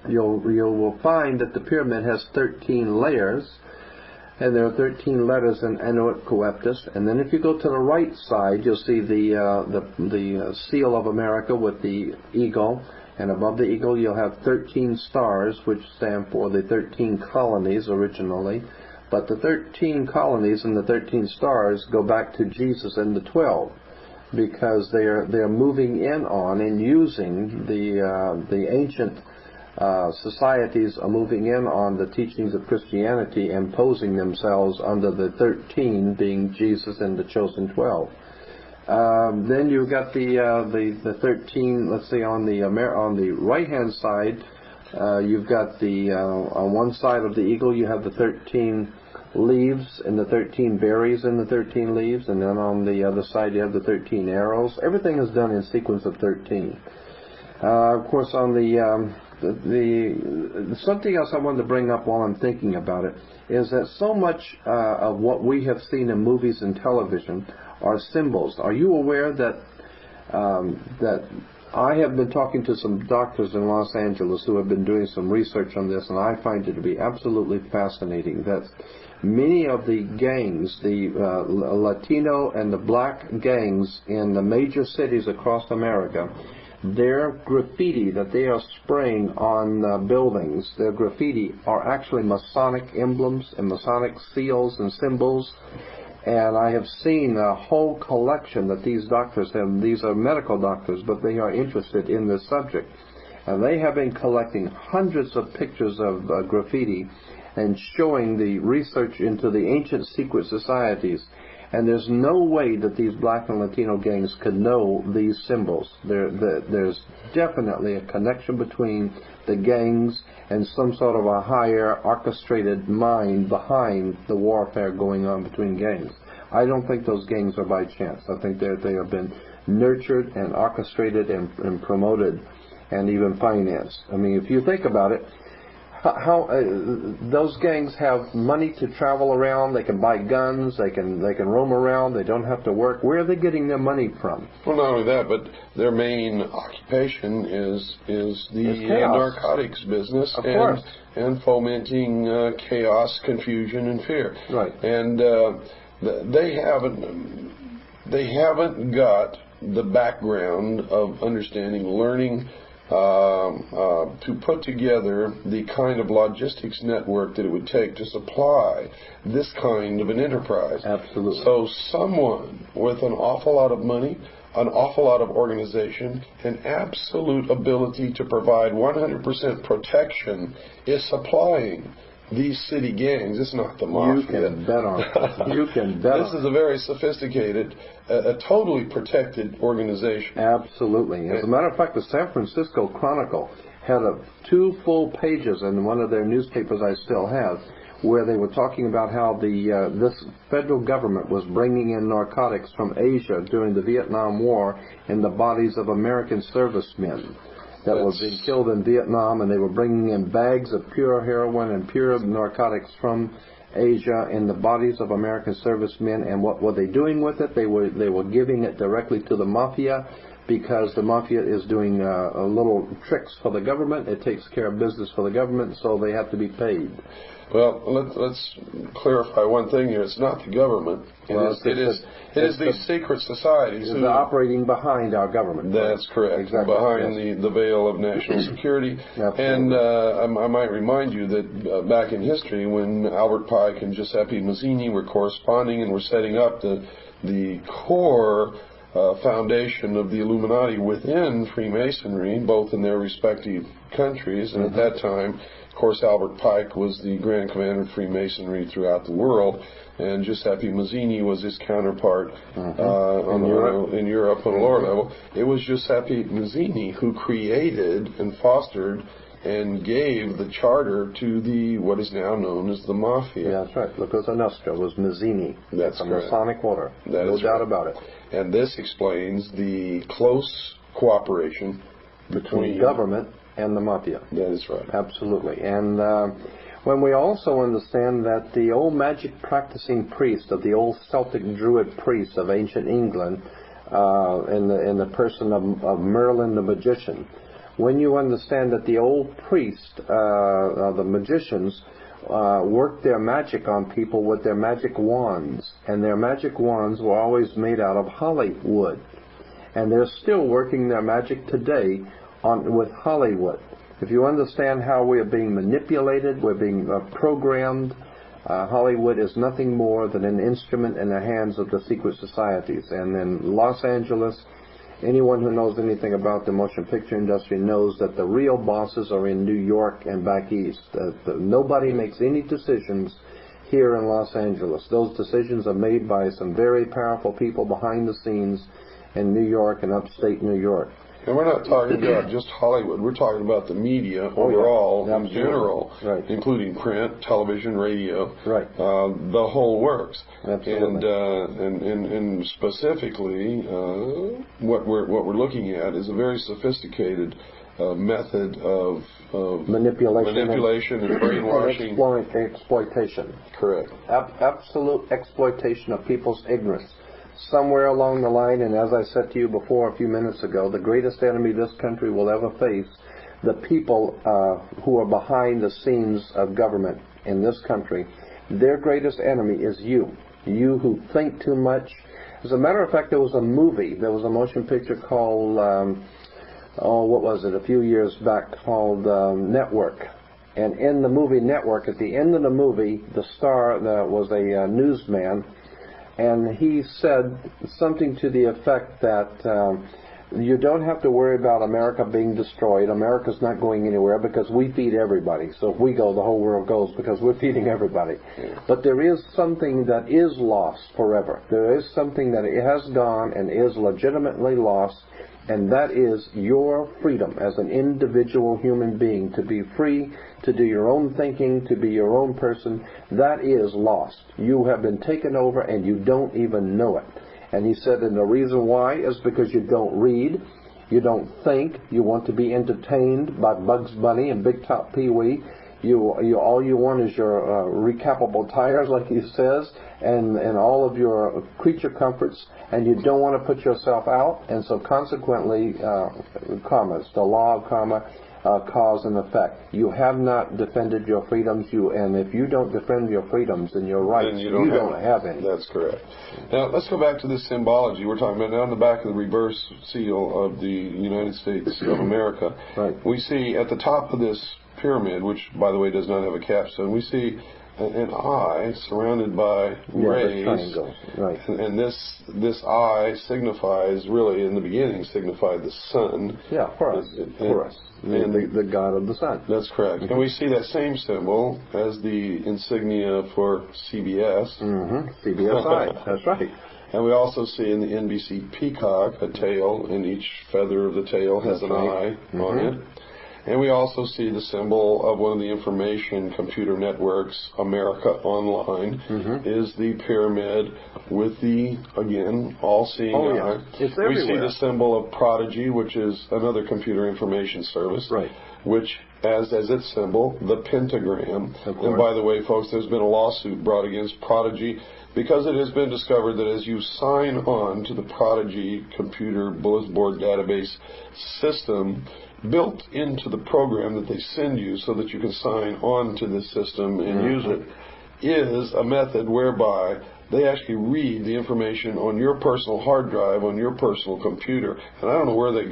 You will find that the pyramid has 13 layers, and there are 13 letters in Annuit Coeptus. And then if you go to the right side, you'll see the seal of America with the eagle, and above the eagle you'll have 13 stars, which stand for the 13 colonies originally. But the 13 colonies and the 13 stars go back to Jesus and the 12, because they're moving in on and using the ancient societies are moving in on the teachings of Christianity, imposing themselves under the 13 being Jesus and the chosen 12. Then you've got the 13. Let's say on the right hand side, you've got on one side of the eagle you have the 13 leaves and the 13 berries and the 13 leaves, and then on the other side you have the 13 arrows. Everything is done in sequence of 13. Of course, on something else I wanted to bring up while I'm thinking about it is that so much of what we have seen in movies and television are symbols. Are you aware that I have been talking to some doctors in Los Angeles who have been doing some research on this, and I find it to be absolutely fascinating that many of the gangs, the Latino and the black gangs in the major cities across America, their graffiti that they are spraying on buildings, their graffiti are actually Masonic emblems and Masonic seals and symbols. And I have seen a whole collection that these doctors have. These are medical doctors, but they are interested in this subject. And they have been collecting hundreds of pictures of graffiti and showing the research into the ancient secret societies. And there's no way that these black and Latino gangs could know these symbols. There's definitely a connection between the gangs and some sort of a higher orchestrated mind behind the warfare going on between gangs. I don't think those gangs are by chance. I think they have been nurtured and orchestrated and promoted and even financed. I mean, if you think about it, how those gangs have money to travel around, they can buy guns, they can roam around, they don't have to work. Where are they getting their money from? Well, not only that, but their main occupation is the narcotics business, of course, and fomenting chaos, confusion, and fear. Right. And they haven't got the background of understanding, learning, to put together the kind of logistics network that it would take to supply this kind of an enterprise. Absolutely. So someone with an awful lot of money, an awful lot of organization, and absolute ability to provide 100% protection is supplying these city gangs. It's not the mafia. You can bet on it. You can bet This is a very sophisticated, a totally protected organization. Absolutely. As a matter of fact, the San Francisco Chronicle had 2 full pages in one of their newspapers I still have, where they were talking about how this federal government was bringing in narcotics from Asia during the Vietnam War in the bodies of American servicemen that were being killed in Vietnam, and they were bringing in bags of pure heroin and pure narcotics from Asia in the bodies of American servicemen. And what were they doing with it? They were giving it directly to the mafia, because the mafia is doing little tricks for the government. It takes care of business for the government, so they have to be paid. Well, let's clarify one thing here. It's not the government. It is these secret societies who are operating behind our government. That's correct. Exactly. Behind the veil of national security. And I might remind you that back in history, when Albert Pike and Giuseppe Mazzini were corresponding and were setting up the core foundation of the Illuminati within Freemasonry, both in their respective countries. And at that time, of course, Albert Pike was the Grand Commander of Freemasonry throughout the world, and Giuseppe Mazzini was his counterpart in Europe on a lower level. It was Giuseppe Mazzini who created and fostered and gave the charter to the what is now known as the Mafia. Yeah, that's right. La Cosa Nostra was Mazzini. That's a correct. Masonic order. That no is doubt right. about it. And this explains the close cooperation between government and the Mafia. That is right. Absolutely. And when we also understand that the old magic practicing priest of the old Celtic Druid priests of ancient England, in the person of Merlin the magician, when you understand that the old priest, the magicians, worked their magic on people with their magic wands, and their magic wands were always made out of holly wood, and they're still working their magic today with Hollywood. If you understand how we are being manipulated, we're being programmed, Hollywood is nothing more than an instrument in the hands of the secret societies. And in Los Angeles, anyone who knows anything about the motion picture industry knows that the real bosses are in New York and back east. Nobody makes any decisions here in Los Angeles. Those decisions are made by some very powerful people behind the scenes in New York and upstate New York. And we're not talking about just Hollywood. We're talking about the media overall, in general, including print, television, radio, the whole works. Absolutely. And specifically, what we're looking at is a very sophisticated method of manipulation and brainwashing. Exploitation. Correct. Absolute exploitation of people's ignorance. Somewhere along the line, and as I said to you before a few minutes ago, the greatest enemy this country will ever face, the people who are behind the scenes of government in this country, their greatest enemy is you. You who think too much. As a matter of fact, there was a motion picture called, a few years back, called Network. And in the movie Network, at the end of the movie, the star was a newsman, and he said something to the effect that you don't have to worry about America being destroyed. America's not going anywhere because we feed everybody. So if we go, the whole world goes because we're feeding everybody. But there is something that is lost forever. There is something that has gone and is legitimately lost, and that is your freedom as an individual human being to be free, to do your own thinking, to be your own person. That is lost. You have been taken over and you don't even know it. And he said, and the reason why is because you don't read, you don't think, you want to be entertained by Bugs Bunny and Big Top Pee-wee. All you want is your recapable tires, like he says, and all of your creature comforts, and you don't want to put yourself out. And so consequently, karma, the law of karma, cause and effect. You have not defended your freedoms, and if you don't defend your freedoms and your rights, then you don't have any. That's correct. Now, let's go back to this symbology. We're talking about now on the back of the reverse seal of the United States of America. Right. We see at the top of this pyramid, which, by the way, does not have a capstone, we see an eye surrounded by rays. Right. And this eye signifies, really, in the beginning, signified the sun. Yeah, Horus. The god of the sun. That's correct. And we see that same symbol as the insignia for CBS. CBS eye. That's right. And we also see in the NBC peacock a tail, and each feather of the tail has an eye on it. And we also see the symbol of one of the information computer networks, America Online, is the pyramid with the, again, all-seeing eye. It's everywhere. We see the symbol of Prodigy, which is another computer information service, which has as its symbol the pentagram. And by the way, folks, there's been a lawsuit brought against Prodigy because it has been discovered that as you sign on to the Prodigy computer bulletin board database system, built into the program that they send you so that you can sign on to this system and use it, is a method whereby they actually read the information on your personal hard drive, on your personal computer. And I don't know where that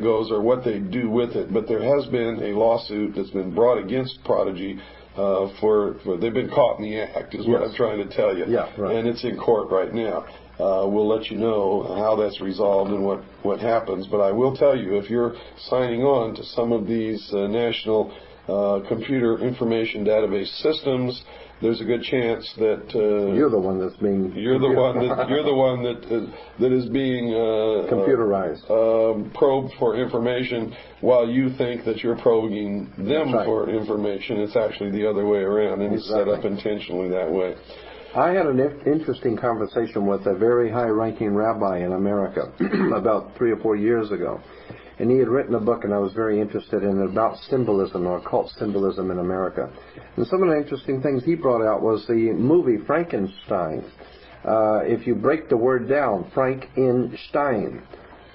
goes or what they do with it, but there has been a lawsuit that's been brought against Prodigy for they've been caught in the act, is what I'm trying to tell you. Yeah, right. And it's in court right now. we'll let you know how that's resolved and what happens. But I will tell you, if you're signing on to some of these national computer information database systems, there's a good chance that you're the one that's being that is being computerized, probed for information, while you think that you're probing them for information. It's actually the other way around, and it's set up intentionally that way. I had an interesting conversation with a very high-ranking rabbi in America about 3 or 4 years ago. And he had written a book, and I was very interested in it, about symbolism, or occult symbolism in America. And some of the interesting things he brought out was the movie Frankenstein. If you break the word down, Frankenstein,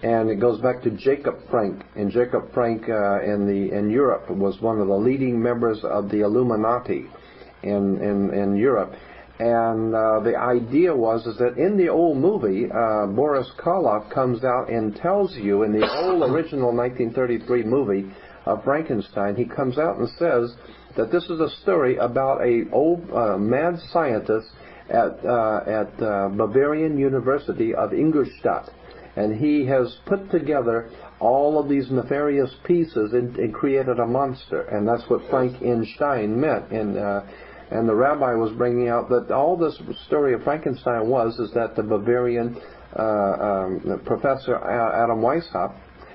and it goes back to Jacob Frank. And Jacob Frank in Europe was one of the leading members of the Illuminati in Europe. And the idea was that in the old movie, Boris Karloff comes out and tells you, in the old original 1933 movie of Frankenstein, he comes out and says that this is a story about a old mad scientist at Bavarian University of Ingolstadt. And he has put together all of these nefarious pieces and created a monster. And that's what Frankenstein meant. And the rabbi was bringing out that all this story of Frankenstein is that the Bavarian Professor Adam Weishaupt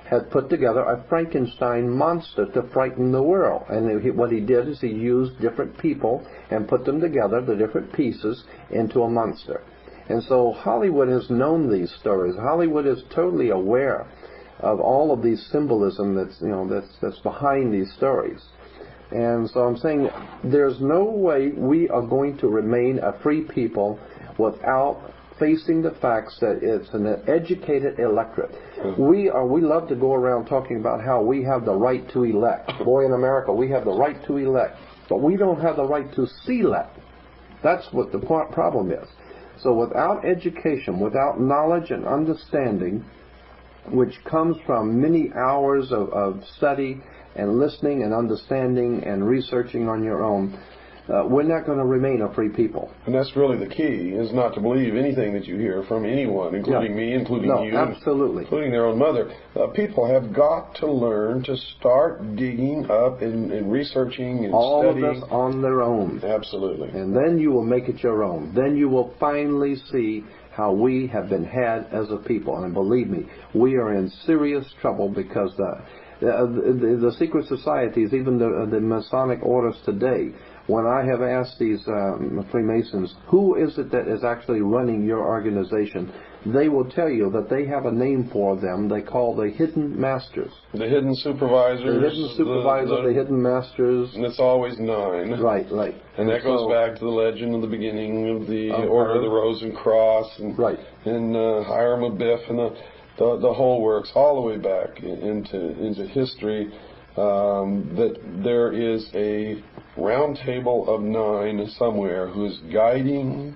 had put together a Frankenstein monster to frighten the world. And what he did is he used different people and put them together, the different pieces, into a monster. And so Hollywood has known these stories. Hollywood is totally aware of all of these symbolism that's behind these stories. And so I'm saying there's no way we are going to remain a free people without facing the facts that it's an educated electorate. We love to go around talking about how we have the right to elect. Boy, in America, we have the right to elect. But we don't have the right to select. That's what the problem is. So without education, without knowledge and understanding, which comes from many hours of study and listening and understanding and researching on your own, we're not going to remain a free people. And that's really the key, is not to believe anything that you hear from anyone, including me, including you, absolutely, including their own mother. People have got to learn to start digging up and researching and all studying. All of this on their own. Absolutely. And then you will make it your own. Then you will finally see how we have been had as a people. And believe me, we are in serious trouble because the secret societies, even the Masonic orders today, when I have asked these Freemasons, who is it that is actually running your organization, they will tell you that they have a name for them they call the hidden masters. The hidden supervisors. The hidden supervisors, the hidden masters. And it's always 9. Right. And that goes back to the legend of the beginning of the Order of the Rose and Cross, and Hiram Abiff, and the whole works, all the way back into history, that there is a round table of 9 somewhere who is guiding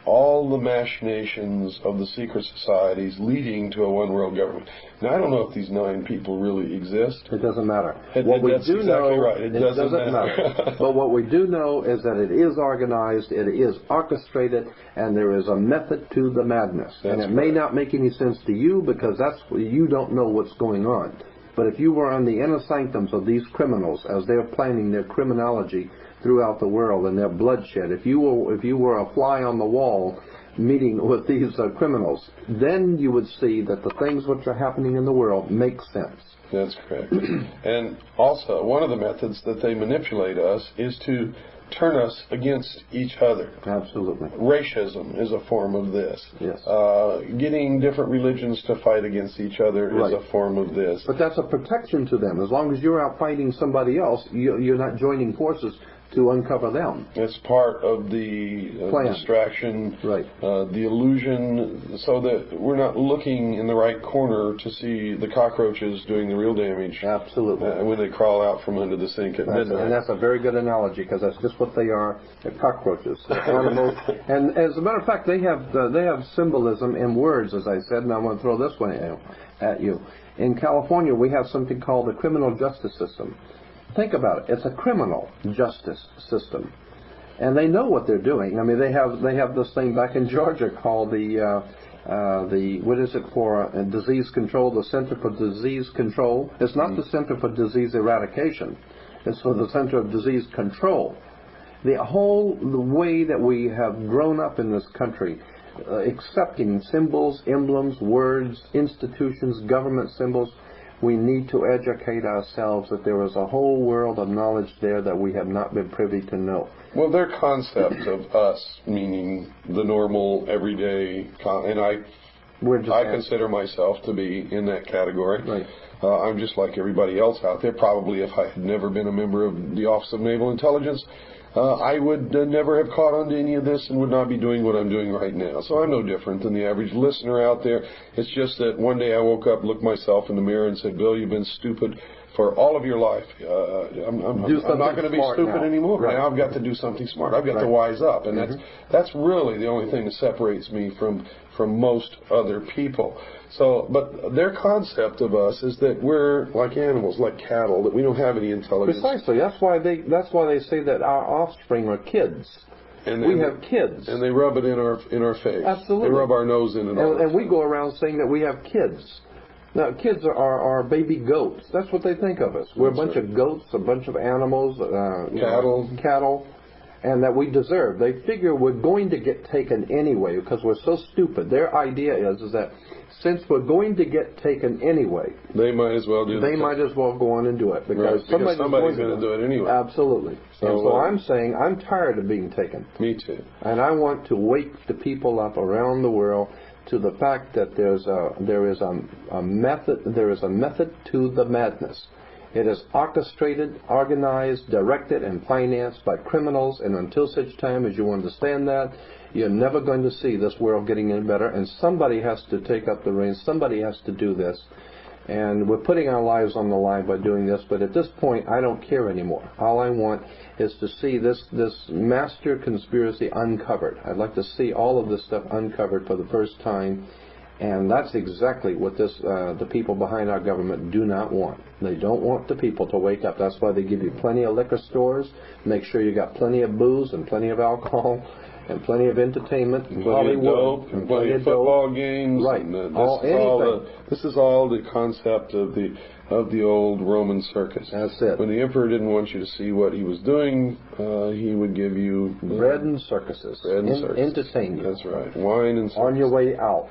all the machinations of the secret societies leading to a one-world government. Now, I don't know if these 9 people really exist. It doesn't matter. That's exactly right. It doesn't matter. But what we do know is that it is organized, it is orchestrated, and there is a method to the madness. And it may not make any sense to you because you don't know what's going on. But if you were on the inner sanctums of these criminals as they're planning their criminology throughout the world and their bloodshed, if you were a fly on the wall meeting with these criminals, then you would see that the things which are happening in the world make sense. That's correct. And also, one of the methods that they manipulate us is to turn us against each other. Absolutely. Racism is a form of this. Yes. Getting different religions to fight against each other is a form of this. But that's a protection to them. As long as you're out fighting somebody else, you're not joining forces to uncover them. It's part of the distraction, the illusion, so that we're not looking in the right corner to see the cockroaches doing the real damage. Absolutely. When they crawl out from under the sink at midnight. And that's a very good analogy, because that's just what they are. They're cockroaches. They're animals. And as a matter of fact, they have symbolism in words, as I said, and I want to throw this one at you. In California, we have something called the criminal justice system. Think about it. It's a criminal justice system. and they know what they're doing. I mean, they have this thing back in Georgia called the what is it for disease control? The Center for Disease Control. It's not the Center for Disease Eradication. It's for the Center of Disease Control. The way that we have grown up in this country, accepting symbols, emblems, words, institutions, government symbols, we need to educate ourselves that there is a whole world of knowledge there that we have not been privy to know. Well, their concept of us, meaning the normal, everyday, and I consider myself to be in that category. Right. I'm just like everybody else out there. Probably if I had never been a member of the Office of Naval Intelligence, I would never have caught on to any of this and would not be doing what I'm doing right now. So I'm no different than the average listener out there. It's just that one day I woke up, looked myself in the mirror and said, Bill, you've been stupid for all of your life. I'm not going to be stupid anymore. Right. Now I've got to do something smart. I've got to wise up. And that's really the only thing that separates me from most other people. So, but their concept of us is that we're like animals, like cattle, that we don't have any intelligence. Precisely. That's why they say that our offspring are kids. And we have kids. And they rub it in our face. Absolutely. They rub our nose in it all. And we go around saying that we have kids. Now, kids are baby goats. That's what they think of us. We're a bunch of goats, a bunch of animals, cattle, and that we deserve. They figure we're going to get taken anyway because we're so stupid. Their idea is that since we're going to get taken anyway, they might as well do it. They might as well go on and do it because somebody's going to do it anyway. Absolutely. So I'm saying I'm tired of being taken. Me too. And I want to wake the people up around the world to the fact that there is a method to the madness. It is orchestrated, organized, directed, and financed by criminals, and until such time as you understand that, you're never going to see this world getting any better, and somebody has to take up the reins, somebody has to do this, and we're putting our lives on the line by doing this, but at this point, I don't care anymore. All I want is to see this master conspiracy uncovered. I'd like to see all of this stuff uncovered for the first time. And that's exactly what the people behind our government do not want. They don't want the people to wake up. That's why they give you plenty of liquor stores, make sure you got plenty of booze and plenty of alcohol and plenty of entertainment, and Hollywood, and plenty of football games. Right. This is all the concept of the old Roman circus. That's it. When the emperor didn't want you to see what he was doing, he would give you bread and circuses. Entertain you. That's right. Wine and circus. On your way out.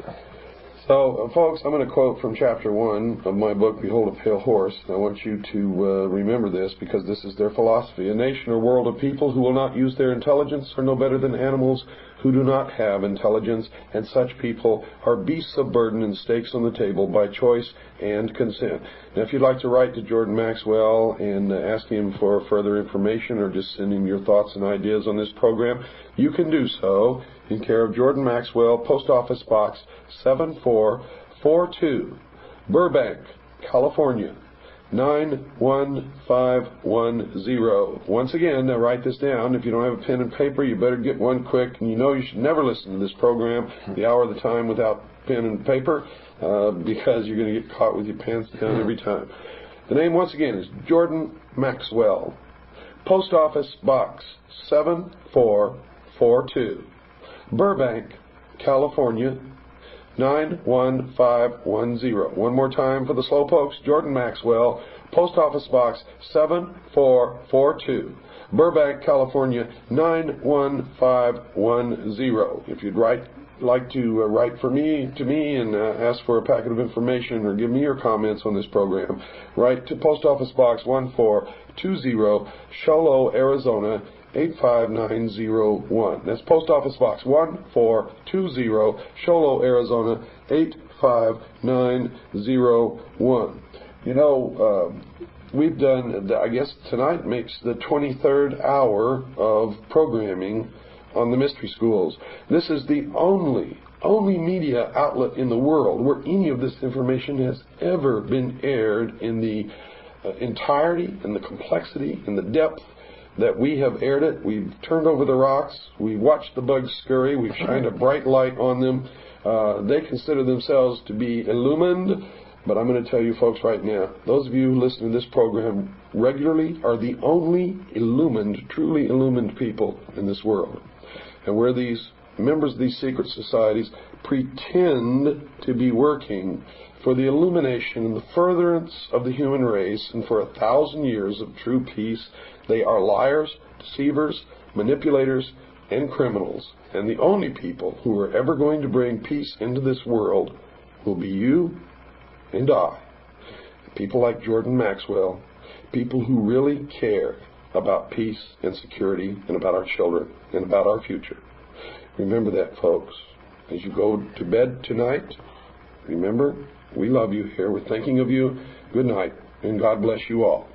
So, folks, I'm going to quote from Chapter 1 of my book, Behold a Pale Horse. I want you to remember this because this is their philosophy. A nation or world of people who will not use their intelligence are no better than animals who do not have intelligence, and such people are beasts of burden and stakes on the table by choice and consent. Now, if you'd like to write to Jordan Maxwell and ask him for further information or just send him your thoughts and ideas on this program, you can do so in care of Jordan Maxwell, Post Office Box 7442, Burbank, California, 91510. Once again, now write this down. If you don't have a pen and paper, you better get one quick. And you know you should never listen to this program, The Hour of the Time, without pen and paper, because you're going to get caught with your pants down every time. The name, once again, is Jordan Maxwell. Post Office Box 7442, Burbank, California, 91510. One more time for the slowpokes. Jordan Maxwell, Post Office Box 7442, Burbank, California, 91510. If you'd like to write to me and ask for a packet of information or give me your comments on this program, write to Post Office Box 1420, Sholo, Arizona, 85901. That's Post Office Box 1420, Sholo, Arizona, 85901. You know, we've done, I guess tonight makes the 23rd hour of programming on the Mystery Schools. This is the only media outlet in the world where any of this information has ever been aired in the entirety and the complexity and the depth that we have aired it. We've turned over the rocks. We've watched the bugs scurry. We've shined a bright light on them. They consider themselves to be illumined But I'm going to tell you folks right now, those of you who listen to this program regularly are the only illumined, truly illumined people in this world. And where these members of these secret societies pretend to be working for the illumination and the furtherance of the human race and for 1,000 years of true peace, they are liars, deceivers, manipulators, and criminals. And the only people who are ever going to bring peace into this world will be you and I. People like Jordan Maxwell, people who really care about peace and security and about our children and about our future. Remember that, folks. As you go to bed tonight, remember, we love you here. We're thinking of you. Good night, and God bless you all.